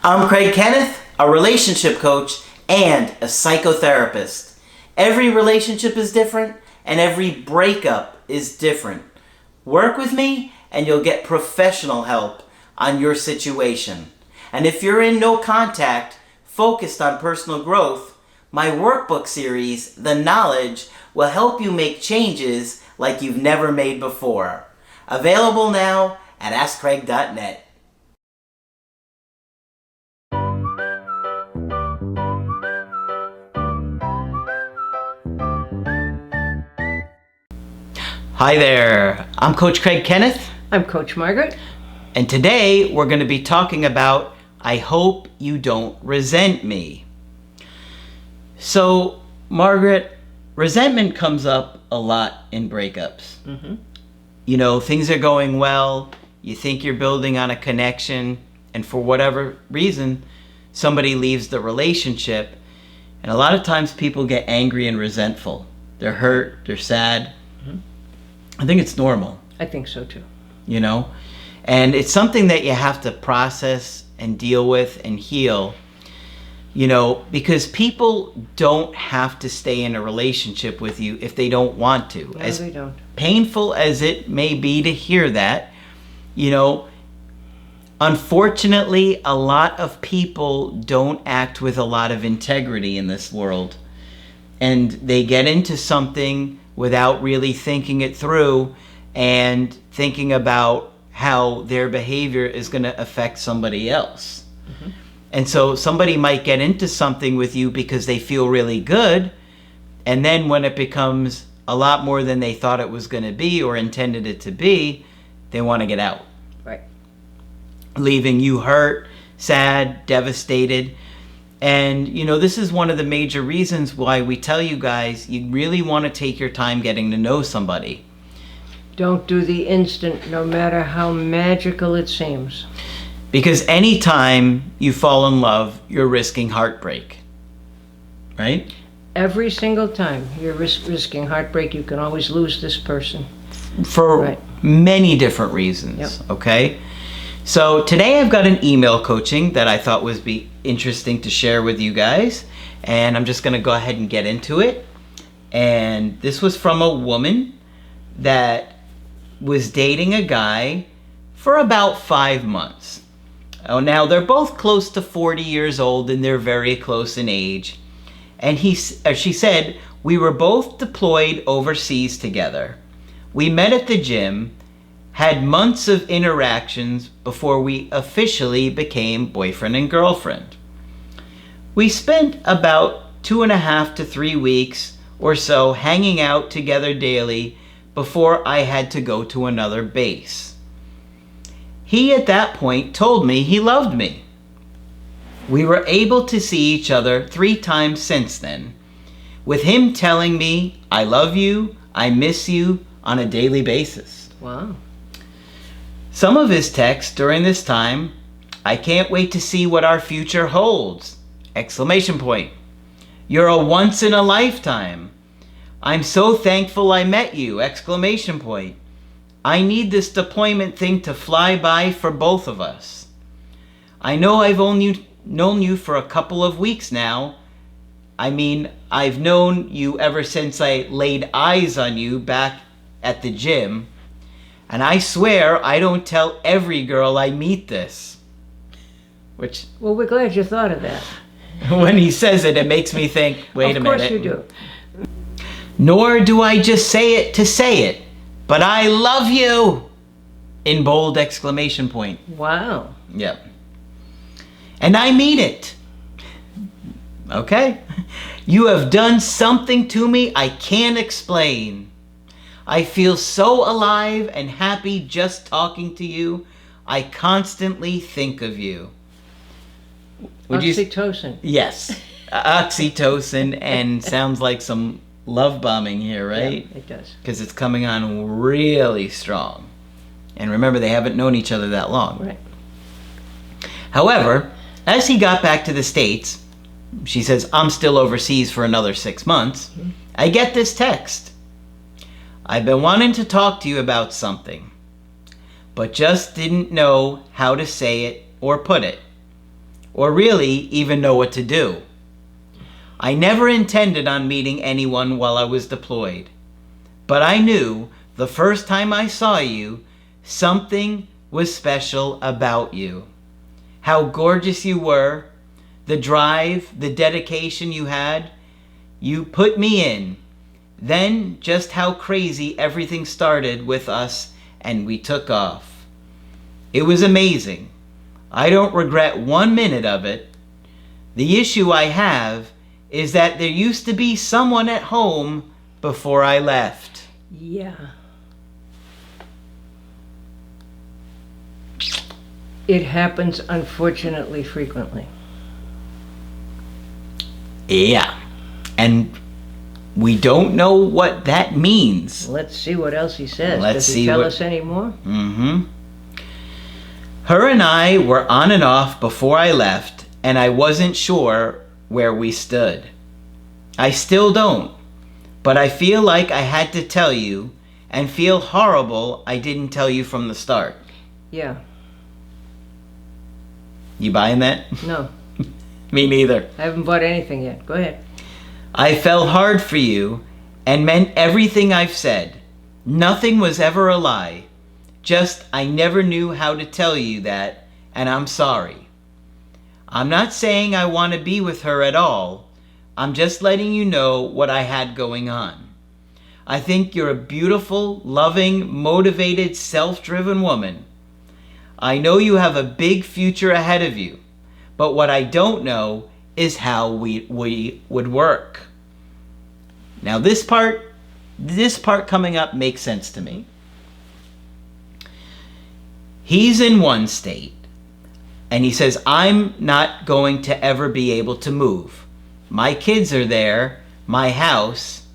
I'm Craig Kenneth, a relationship coach and a psychotherapist. Every relationship is different and every breakup is different. Work with me and you'll get professional help on your situation. And if you're in no contact, focused on personal growth, my workbook series, The Knowledge, will help you make changes like you've never made before. Available now at AskCraig.net. Hi there, I'm Coach Craig Kenneth. I'm Coach Margaret. And today we're going to be talking about I hope you don't resent me. So, Margaret, resentment comes up a lot in breakups. Mm-hmm. You know, things are going well, you think you're building on a connection, and for whatever reason, somebody leaves the relationship. And a lot of times people get angry and resentful. They're hurt, they're sad. Mm-hmm. I think it's normal. I think so too. You know? And it's something that you have to process and deal with and heal, you know, because people don't have to stay in a relationship with you if they don't want to. No, as they don't. painful as it may be to hear that, you know, unfortunately, a lot of people don't act with a lot of integrity in this world. And they get into something without really thinking it through and thinking about how their behavior is going to affect somebody else. Mm-hmm. And so somebody might get into something with you because they feel really good, and then when it becomes a lot more than they thought it was going to be or intended it to be, they want to get out. Right. Leaving you hurt, sad, devastated. And, you know, this is one of the major reasons why we tell you guys you really want to take your time getting to know somebody. Don't do the instant, no matter how magical it seems. Because anytime you fall in love, you're risking heartbreak. Right? Every single time you're risking heartbreak, you can always lose this person. For many different reasons. Yep. Okay? So today I've got an email coaching that I thought would be interesting to share with you guys. And I'm just going to go ahead and get into it. And this was from a woman that was dating a guy for about 5 months. Oh, now they're both close to 40 years old and they're very close in age. And she said, we were both deployed overseas together. We met at the gym, had months of interactions before we officially became boyfriend and girlfriend. We spent about 2.5 to 3 weeks or so hanging out together daily before I had to go to another base. He at that point told me he loved me. We were able to see each other 3 times since then, with him telling me, I love you, I miss you, on a daily basis. Wow. Some of his texts during this time, I can't wait to see what our future holds! Exclamation point. You're a once in a lifetime. I'm so thankful I met you! Exclamation point. I need this deployment thing to fly by for both of us. I know I've only known you for a couple of weeks now. I mean, I've known you ever since I laid eyes on you back at the gym. And I swear I don't tell every girl I meet this. Which, Well, we're glad you thought of that. when he says it, it makes me think, wait a minute. Of course you do. Nor do I just say it to say it, but I love you! In bold exclamation point. Wow. Yep. And I mean it. Okay? You have done something to me I can't explain. I feel so alive and happy just talking to you. I constantly think of you. Oxytocin. Yes. Oxytocin, and sounds like some love bombing here, right? Yeah, it does. Because it's coming on really strong. And remember, they haven't known each other that long. Right. However, as he got back to the States, she says, I'm still overseas for another 6 months. Mm-hmm. I get this text. I've been wanting to talk to you about something, but just didn't know how to say it or put it. or really even know what to do. I never intended on meeting anyone while I was deployed, but I knew the first time I saw you, something was special about you. How gorgeous you were, the drive, the dedication you had. You put me in. Then just how crazy everything started with us and we took off. It was amazing. I don't regret 1 minute of it. The issue I have is that there used to be someone at home before I left. Yeah. It happens, unfortunately, frequently. Yeah. And we don't know what that means. Let's see what else he says. Let's Does see he tell what- us any more? Mm-hmm. Her and I were on and off before I left, and I wasn't sure where we stood. I still don't, but I feel like I had to tell you, and feel horrible I didn't tell you from the start. Yeah. You buying that? No, Me neither. I haven't bought anything yet. Go ahead. I fell hard for you and meant everything I've said. Nothing was ever a lie. Just I never knew how to tell you that, and I'm sorry. I'm not saying I want to be with her at all. I'm just letting you know what I had going on. I think you're a beautiful, loving, motivated, self-driven woman. I know you have a big future ahead of you, but what I don't know is how we would work. Now this part coming up makes sense to me. He's in one state, and he says, I'm not going to ever be able to move. My kids are there, my house,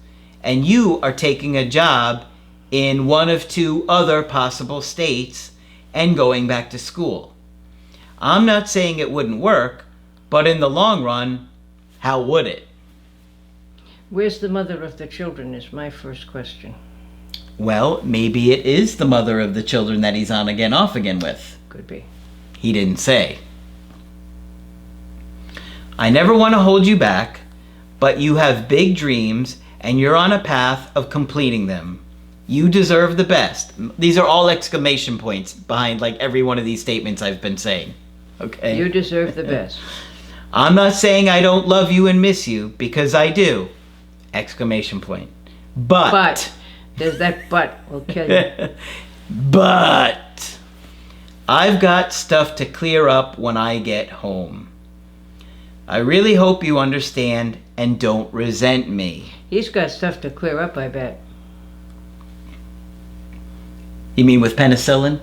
and you are taking a job in one of 2 other possible states and going back to school. I'm not saying it wouldn't work, but in the long run, how would it? Where's the mother of the children is my first question. Well, maybe it is the mother of the children that he's on again, off again with. Could be. He didn't say. I never want to hold you back, but you have big dreams and you're on a path of completing them. You deserve the best. These are all exclamation points behind like every one of these statements I've been saying. Okay? You deserve the best. I'm not saying I don't love you and miss you, because I do. Exclamation point. But. There's that but will kill you. But I've got stuff to clear up when I get home. I really hope you understand and don't resent me. He's got stuff to clear up, I bet. You mean with penicillin?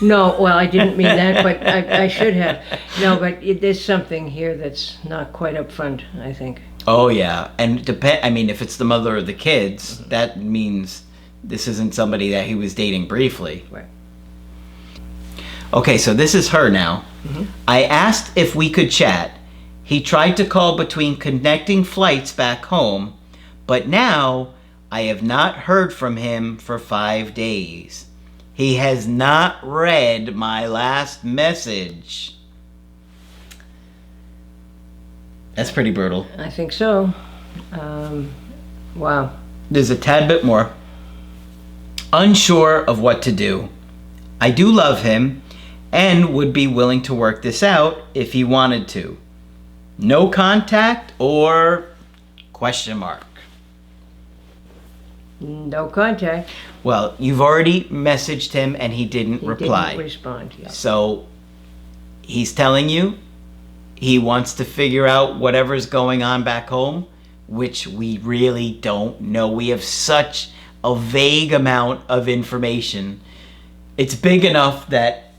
No, well, I didn't mean that, but I should have. No, but there's something here that's not quite up front, I think. Oh yeah, and if it's the mother of the kids, that means this isn't somebody that he was dating briefly. Right. Okay, so this is her now. Mm-hmm. I asked if we could chat. He tried to call between connecting flights back home, but now I have not heard from him for 5 days. He has not read my last message. That's pretty brutal. I think so. Wow. There's a tad bit more. Unsure of what to do. I do love him and would be willing to work this out if he wanted to. No contact or question mark. No contact. Well, you've already messaged him and he didn't reply. Didn't respond, yeah. So he's telling you he wants to figure out whatever's going on back home, which we really don't know. We have such a vague amount of information. It's big enough that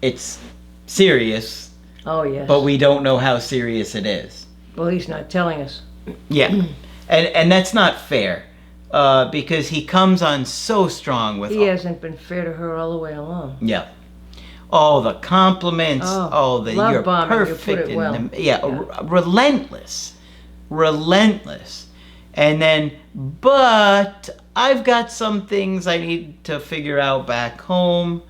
it's serious, Oh, yes. but we don't know how serious it is. Well, he's not telling us. Yeah, and that's not fair, because he comes on so strong with He hasn't been fair to her all the way along. yeah, all the compliments, Oh, all the love you're bombing, you put perfect, it well. relentless, and then but I've got some things I need to figure out back home,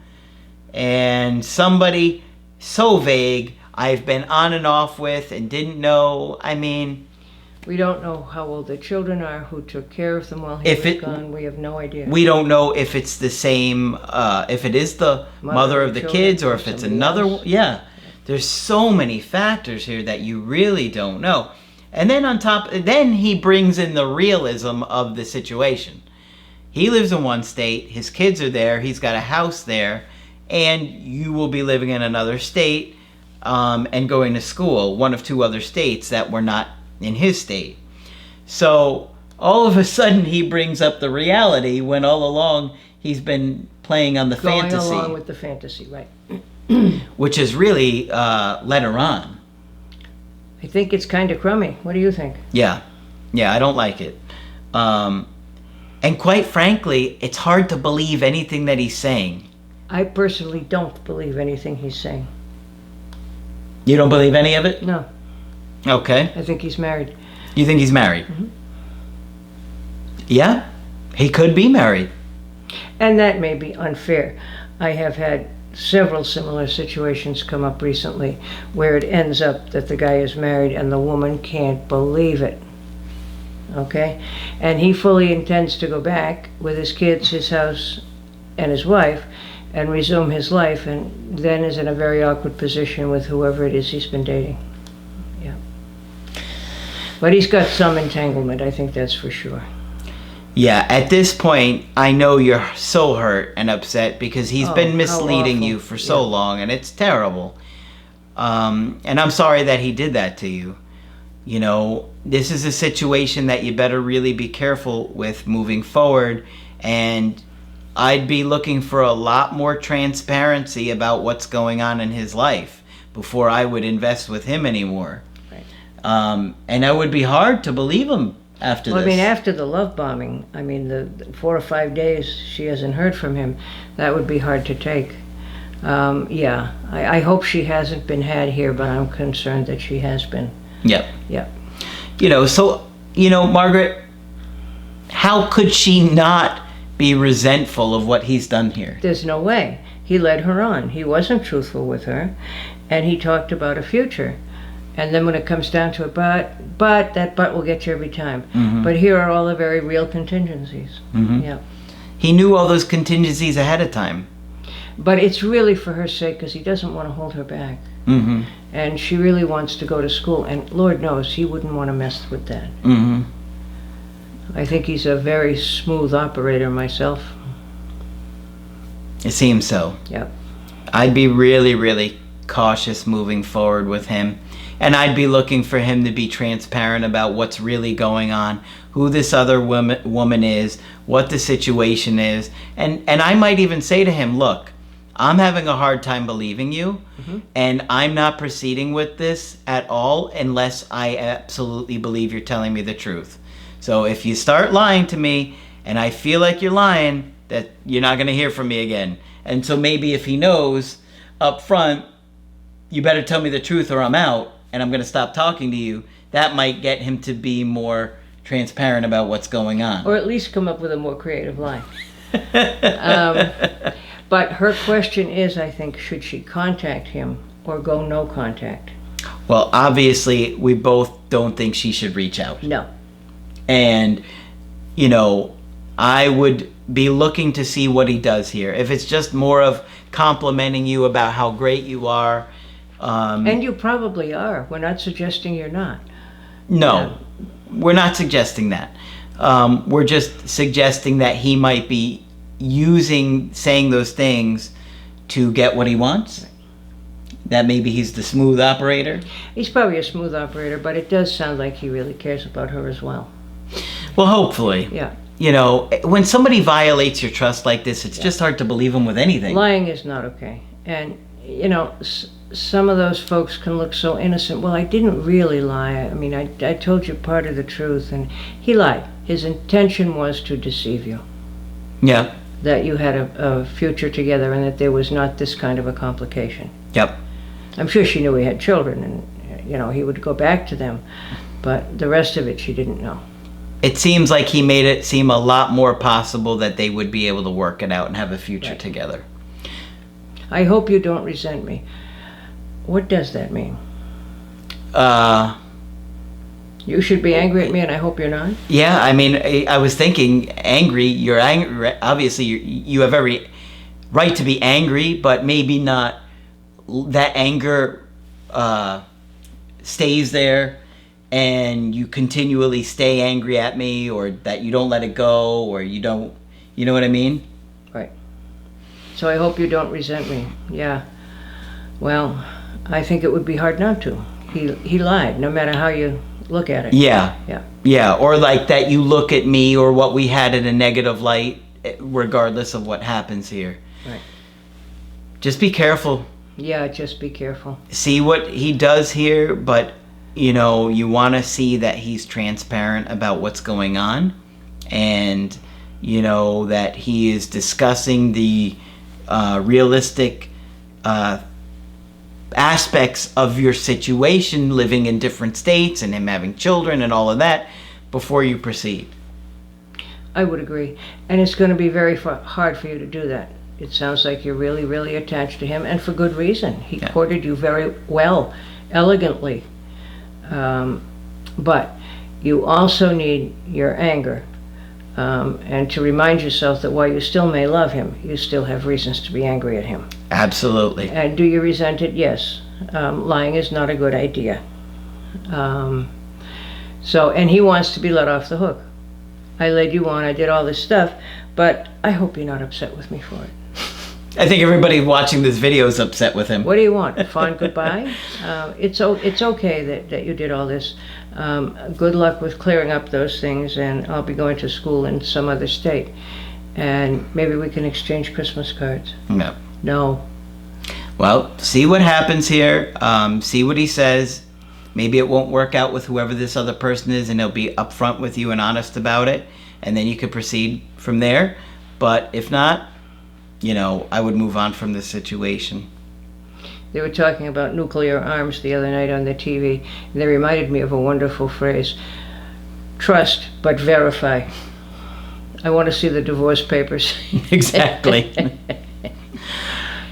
and somebody so vague. I've been on and off with and didn't know. I mean, We don't know how old the children are, who took care of them while he was gone. We have no idea. we don't know if it's the same, if it is the mother of the kids or if it's another. else. Yeah, there's so many factors here that you really don't know. And then then he brings in the realism of the situation. He lives in one state, his kids are there, he's got a house there, and you will be living in another state and going to school, one of two other states that were not in his state. So all of a sudden he brings up the reality when all along he's been playing on the fantasy. Going along with the fantasy, right. Which is really led her on. I think it's kind of crummy. What do you think? Yeah, I don't like it. And quite frankly, it's hard to believe anything that he's saying. I personally don't believe anything he's saying. You don't believe any of it? No. Okay. I think he's married. You think he's married? Mm-hmm. Yeah, he could be married. And that may be unfair. I have had several similar situations come up recently where it ends up that the guy is married and the woman can't believe it. Okay? And he fully intends to go back with his kids, his house, and his wife and resume his life, and then is in a very awkward position with whoever it is he's been dating. Yeah. But he's got some entanglement, I think that's for sure. Yeah, at this point, I know you're so hurt and upset because he's been misleading you for so long, and it's terrible. And I'm sorry that he did that to you. You know, this is a situation that you better really be careful with moving forward, and I'd be looking for a lot more transparency about what's going on in his life before I would invest with him anymore. Right. And that would be hard to believe him after this. I mean, after the love bombing, I mean, the 4 or 5 days she hasn't heard from him, that would be hard to take. Yeah, I hope she hasn't been had here, but I'm concerned that she has been. Yep. Yep. You know, so, you know, Margaret, how could she not be resentful of what he's done here? There's no way. He led her on. He wasn't truthful with her, and he talked about a future. And then when it comes down to it, but that but will get you every time. Mm-hmm. But here are all the very real contingencies. Mm-hmm. Yeah. He knew all those contingencies ahead of time. But it's really for her sake, because he doesn't want to hold her back. Mm-hmm. And she really wants to go to school, and Lord knows he wouldn't want to mess with that. Mm-hmm. I think he's a very smooth operator myself. It seems so. Yep. I'd be really, really cautious moving forward with him. And I'd be looking for him to be transparent about what's really going on, who this other woman is, what the situation is. And I might even say to him, look, I'm having a hard time believing you, and I'm not proceeding with this at all unless I absolutely believe you're telling me the truth. So if you start lying to me and I feel like you're lying, that you're not going to hear from me again. And so maybe if he knows up front, you better tell me the truth or I'm out and I'm going to stop talking to you, that might get him to be more transparent about what's going on. Or at least come up with a more creative lie. But her question is, I think, should she contact him or go no contact? Well, obviously, we both don't think she should reach out. No. And, you know, I would be looking to see what he does here. If it's just more of complimenting you about how great you are. And you probably are. We're not suggesting you're not. No, we're not suggesting that. We're just suggesting that he might be saying those things to get what he wants. That maybe he's the smooth operator. He's probably a smooth operator, but it does sound like he really cares about her as well. Well, hopefully. Yeah. You know, when somebody violates your trust like this, it's just hard to believe them with anything. Lying is not okay. And, you know, some of those folks can look so innocent. Well, I didn't really lie. I mean, I told you part of the truth, and he lied. His intention was to deceive you. Yeah. That you had a future together and that there was not this kind of a complication. Yep. I'm sure she knew he had children and, you know, he would go back to them. But the rest of it she didn't know. It seems like he made it seem a lot more possible that they would be able to work it out and have a future together. I hope you don't resent me. What does that mean? Uh, You should be angry at me, and I hope you're not? yeah, I mean, I was thinking angry. You're angry. Obviously, you have every right to be angry, but maybe not that anger stays there and you continually stay angry at me, or that you don't let it go, or you don't, you know what I mean? Right. So I hope you don't resent me. Yeah. Well, I think it would be hard not to. He lied, no matter how you look at it. Yeah. Yeah. Yeah, or like that you look at me or what we had in a negative light, regardless of what happens here. Right. Just be careful. Yeah, just be careful. See what he does here, but you know, you want to see that he's transparent about what's going on, and you know that he is discussing the realistic aspects of your situation, living in different states and him having children and all of that, before you proceed. I would agree. And it's going to be very hard for you to do that. It sounds like you're really, really attached to him, and for good reason. He courted you very well, elegantly. But you also need your anger, and to remind yourself that while you still may love him, you still have reasons to be angry at him. Absolutely. And do you resent it? Yes. Lying is not a good idea. And he wants to be let off the hook. I led you on, I did all this stuff, but I hope you're not upset with me for it. I think everybody watching this video is upset with him. What do you want? A fond goodbye? It's okay that you did all this. Good luck with clearing up those things, and I'll be going to school in some other state. And maybe we can exchange Christmas cards. No. No. Well, see what happens here. See what he says. Maybe it won't work out with whoever this other person is, and he'll be upfront with you and honest about it. And then you can proceed from there. But if not, you know, I would move on from this situation. They were talking about nuclear arms the other night on the TV. And they reminded me of a wonderful phrase. Trust, but verify. I want to see the divorce papers. Exactly.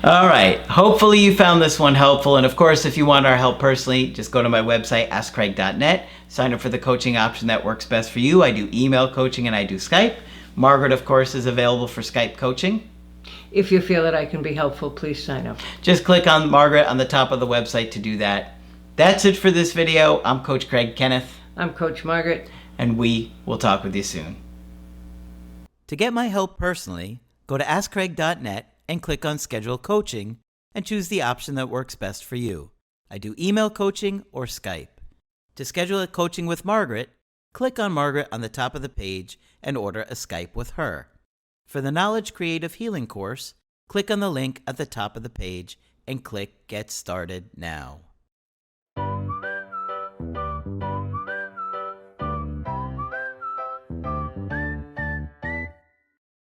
All right. Hopefully you found this one helpful. And of course, if you want our help personally, just go to my website, askcraig.net. Sign up for the coaching option that works best for you. I do email coaching and I do Skype. Margaret, of course, is available for Skype coaching. If you feel that I can be helpful, please sign up. Just click on Margaret on the top of the website to do that. That's it for this video. I'm Coach Craig Kenneth. I'm Coach Margaret. And we will talk with you soon. To get my help personally, go to askcraig.net and click on Schedule Coaching and choose the option that works best for you. I do email coaching or Skype. To schedule a coaching with Margaret, click on Margaret on the top of the page and order a Skype with her. For the Knowledge Creative Healing course, click on the link at the top of the page and click Get Started Now.